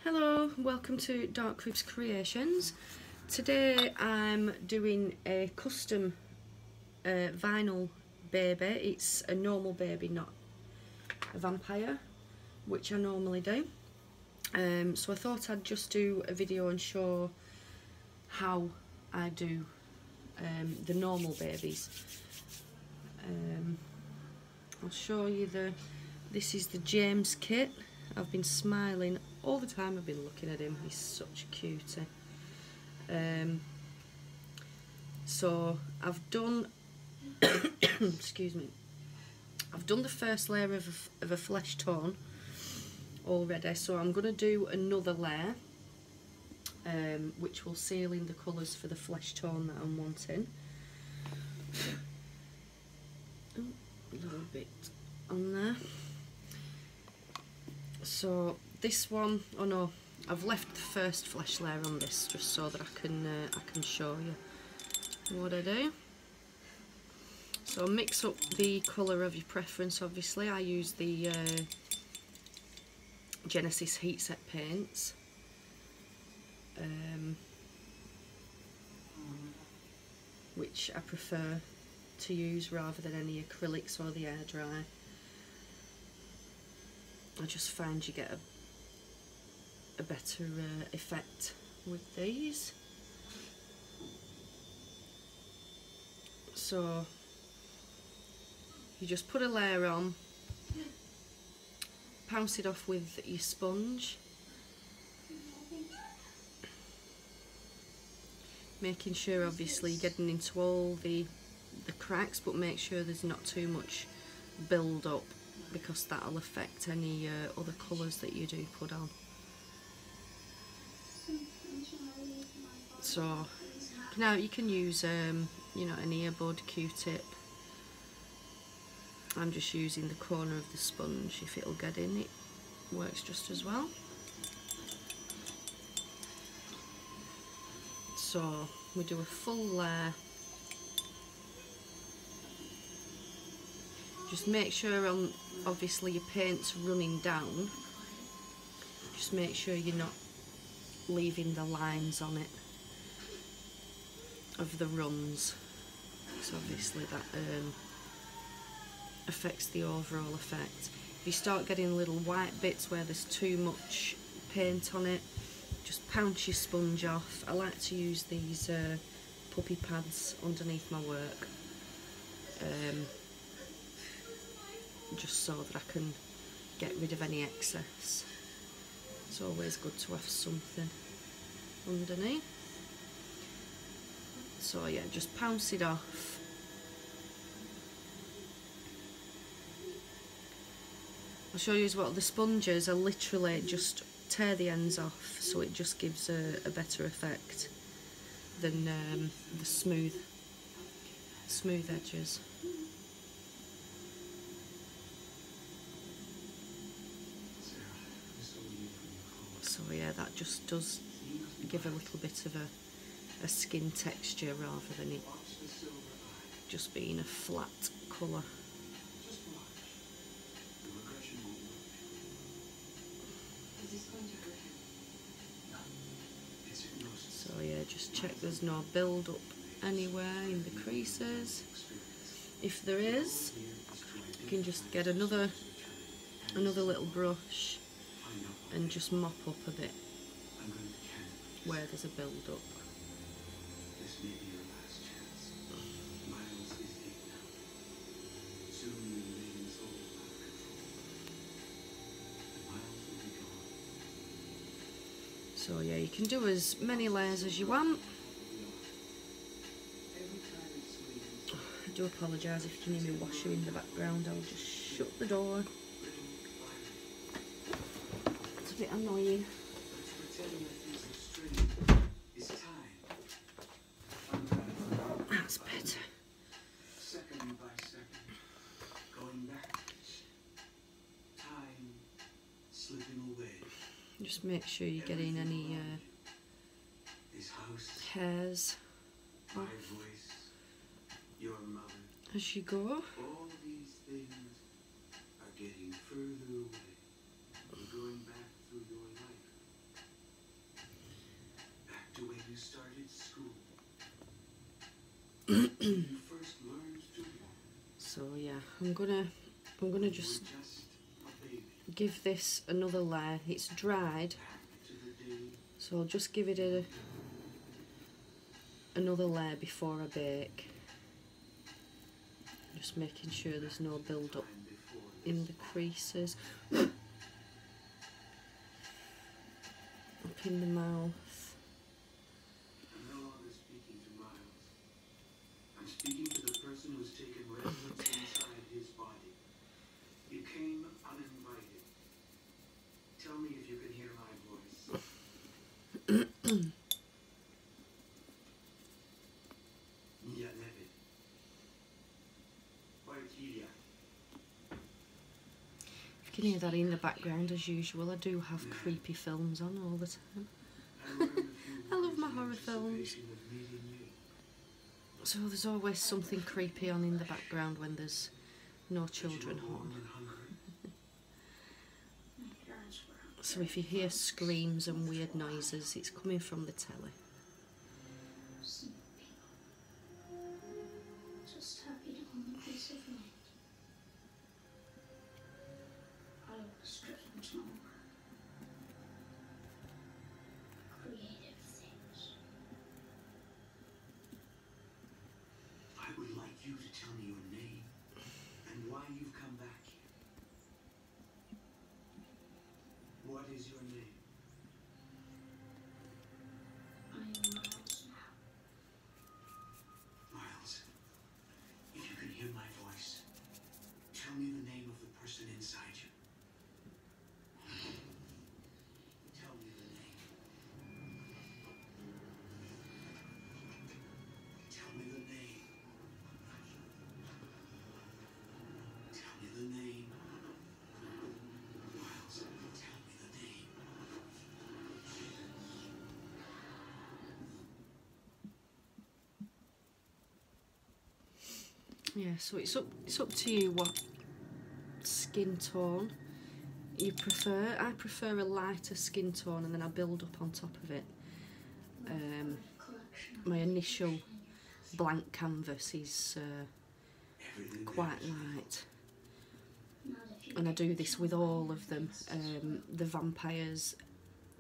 Hello, welcome to Dark Ribs Creations. Today I'm doing a custom vinyl baby. It's a normal baby, not a vampire, which I normally do. So I thought I'd just do a video and show how I do the normal babies. I'll show you this is the James kit. I've been smiling all the time I've been looking at him. He's such a cutie. So I've done excuse me, I've done the first layer of a flesh tone already, so I'm going to do another layer which will seal in the colours for the flesh tone that I'm wanting. A little bit on there. So this one, oh no, I've left the first flesh layer on this just so that I can show you what I do. So mix up the colour of your preference. Obviously I use the Genesis heat set paints, which I prefer to use rather than any acrylics or the air dry. I just find you get a better effect with these. So you just put a layer on, pounce it off with your sponge, making sure obviously you're getting into all the cracks, but make sure there's not too much build up, because that'll affect any other colours that you do put on. So now you can use you know, an earbud, Q-tip. I'm just using the corner of the sponge. If it'll get in, it works just as well. So we do a full layer. Just make sure obviously your paint's running down. Just make sure you're not leaving the lines on it of the runs, because obviously that affects the overall effect. If you start getting little white bits where there's too much paint on it, just pounce your sponge off. I like to use these puppy pads underneath my work, just so that I can get rid of any excess. It's always good to have something underneath. So yeah, just pounce it off. I'll show you as well, the sponges are literally just tear the ends off, so it just gives a better effect than the smooth edges. So yeah, that just does give a little bit of a skin texture rather than it just being a flat colour. So yeah, just check there's no build up anywhere in the creases. If there is, you can just get another little brush and just mop up a bit where there's a build up. So yeah, you can do as many layers as you want. I do apologise if you can hear me washing in the background. I'll just shut the door. It's a bit annoying. That's better. Just make sure you're getting any hairs off as you go. All these things are getting further away. We're going back through your life. So yeah, I'm gonna just give this another layer. It's dried, so I'll just give it another layer before I bake. Just making sure there's no build up in the creases. Up in the mouth. I'm speaking to the person who's taken residence inside his body. You came uninvited. Tell me if you can hear my voice. You can hear that in the background as usual. I do have creepy films on all the time. I love my horror films. So there's always something creepy on in the background when there's no children home. So if you hear screams and weird noises, it's coming from the telly. Just happy to own a piece of land. I was driven to more creative things. I would like you to tell me your name and why you've come back here. What is your name? I am Miles now. Miles, if you can hear my voice, tell me the name of the person inside you. Tell me the name. Tell me the name. Tell me the name. Miles, tell me the name. Yeah, so it's up to you what skin tone you prefer. I prefer a lighter skin tone and then I build up on top of it. My initial blank canvas is quite light, and I do this with all of them, the vampires,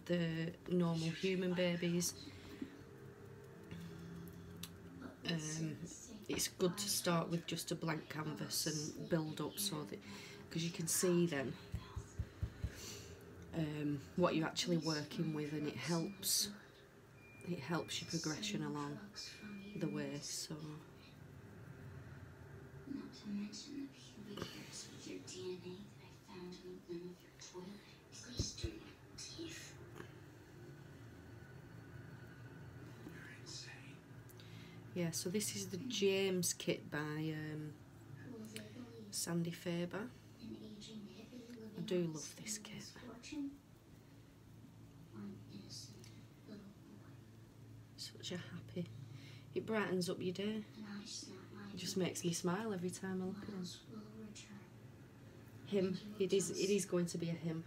the normal human babies. It's good to start with just a blank canvas and build up, so that, because you can see then what you're actually working with, and it helps your progression along the way. So Not to mention the pubic hairs with your DNA that I found in the rim of your toilet. Please do your teeth. You're insane. yeah, so this is the James kit by Sandy Faber. I do love this kit. Such a happy. It brightens up your day. It just makes me smile every time I look at him. Him. It is going to be a him.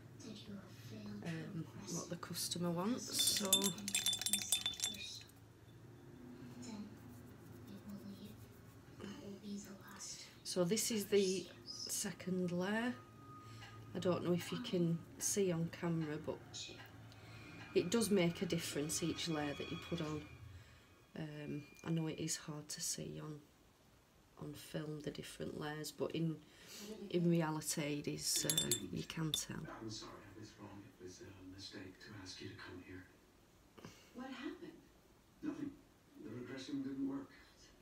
What the customer wants. So this is the second layer. I don't know if you can see on camera, but it does make a difference, each layer that you put on. I know it is hard to see on film, the different layers, but in reality it is, you can tell. I'm sorry, I was wrong. It was a mistake to ask you to come here. What happened? Nothing. The regression didn't work.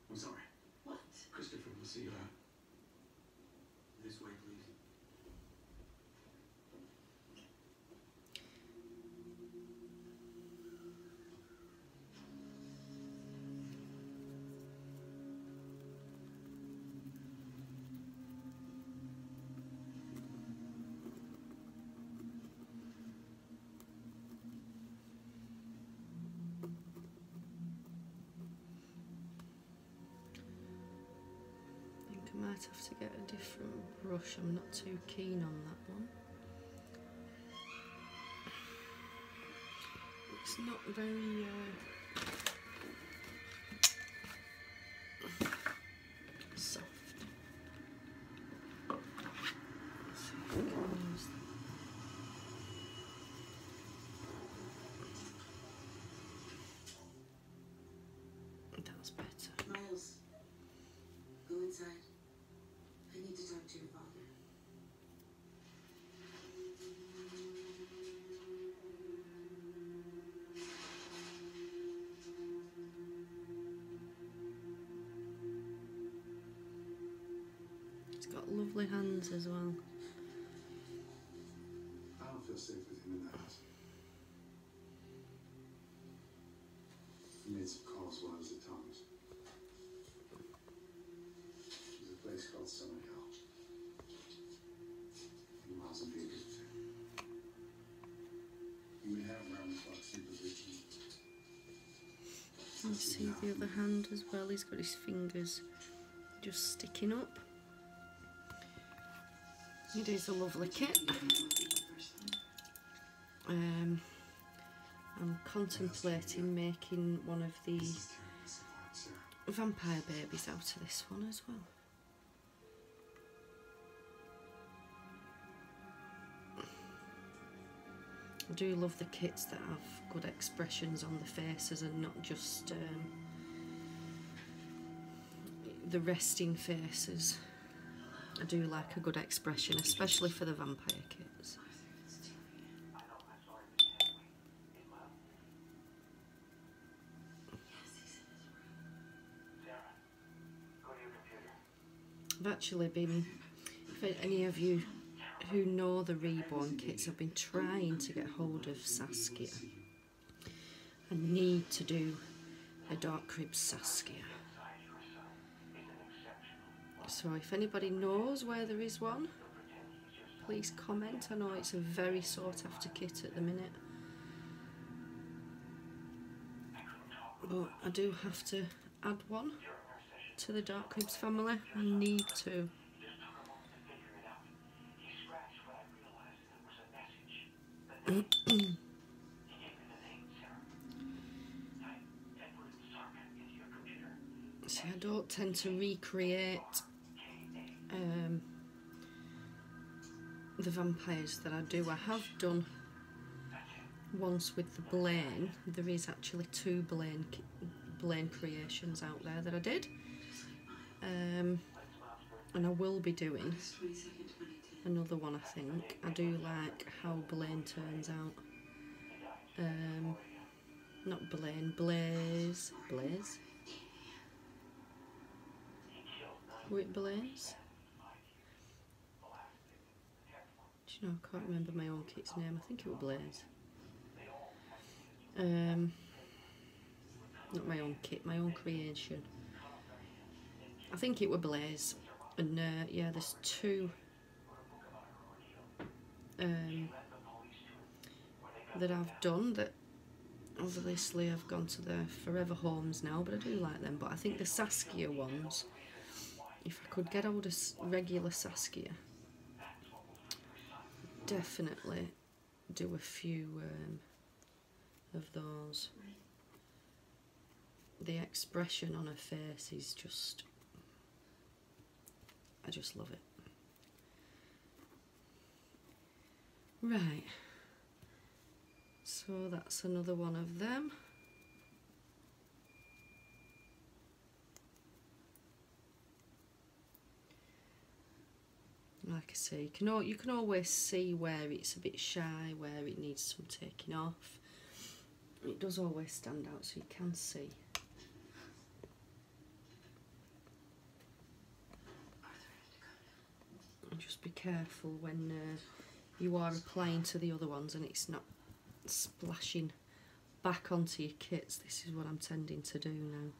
I'm sorry. What? Christopher will see you out. This way, please. I might have to get a different brush. I'm not too keen on that one. It's not very lovely hands as well. I don't feel safe with him in the house. He made some calls while I was at Thomas. There's a place called Summer Hill. A few miles of Baby. You would have round the clock supervision. You see the other hand as well, he's got his fingers just sticking up. It is a lovely kit. I'm contemplating making one of the vampire babies out of this one as well. I do love the kits that have good expressions on the faces and not just the resting faces. I do like a good expression, especially for the vampire kits. I've actually been, for any of you who know the Reborn kits, I've been trying to get hold of Saskia. I need to do a Dark Crib Saskia. So if anybody knows where there is one, please comment. I know it's a very sought after kit at the minute. But I do have to add one to the Dark Cribs family. I need to. See, I don't tend to recreate the vampires that I do. I have done once with the Blaine. There is actually 2 Blaine creations out there that I did, and I will be doing another one. I think I do like how Blaine turns out. Not Blaine, Blaze. Wait, Blaze? Do you know, I can't remember my own kit's name. I think it was Blaze. Not my own kit, my own creation. I think it was Blaze. And yeah, there's 2 that I've done that obviously I've gone to the forever homes now, but I do like them. But I think the Saskia ones, if I could get hold of regular Saskia, definitely do a few of those. The expression on her face is just, I just love it. Right, so that's another one of them. Like I say, you can always see where it's a bit shy, where it needs some taking off. It does always stand out, so you can see. And just be careful when you are applying to the other ones and it's not splashing back onto your kits. This is what I'm tending to do now.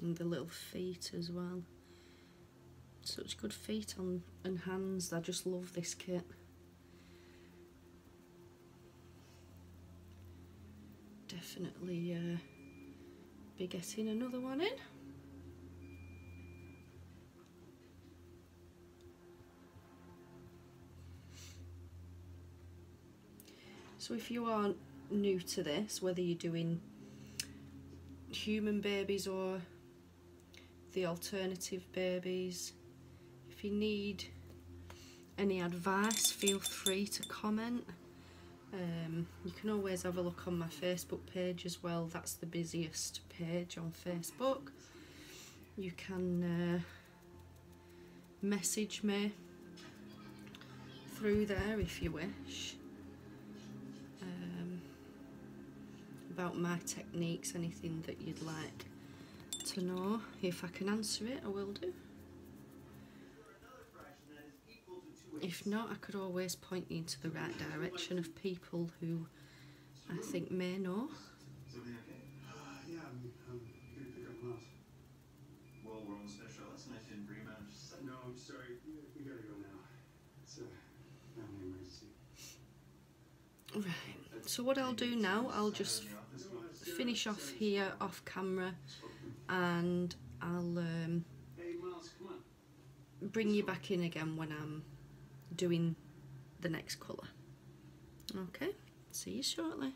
And the little feet as well. Such good feet on and hands. I just love this kit. Definitely be getting another one in. So if you are new to this, whether you're doing human babies or the alternative babies, if you need any advice, feel free to comment. You can always have a look on my Facebook page as well. That's the busiest page on Facebook. You can message me through there if you wish. About my techniques, anything that you'd like to know. If I can answer it, I will do. If not, I could always point you into the right direction of people who I think may know. Is everything okay? Yeah, I'm here to pick up Miles. Well, we're almost finished our lesson. I didn't bring him out. No, I'm sorry. We gotta go now. It's a family emergency. Right, so what I'll do now, I'll just finish off here off camera, and I'll Hey, Miles, come on. bring you back in again when I'm doing the next colour. Okay, see you shortly.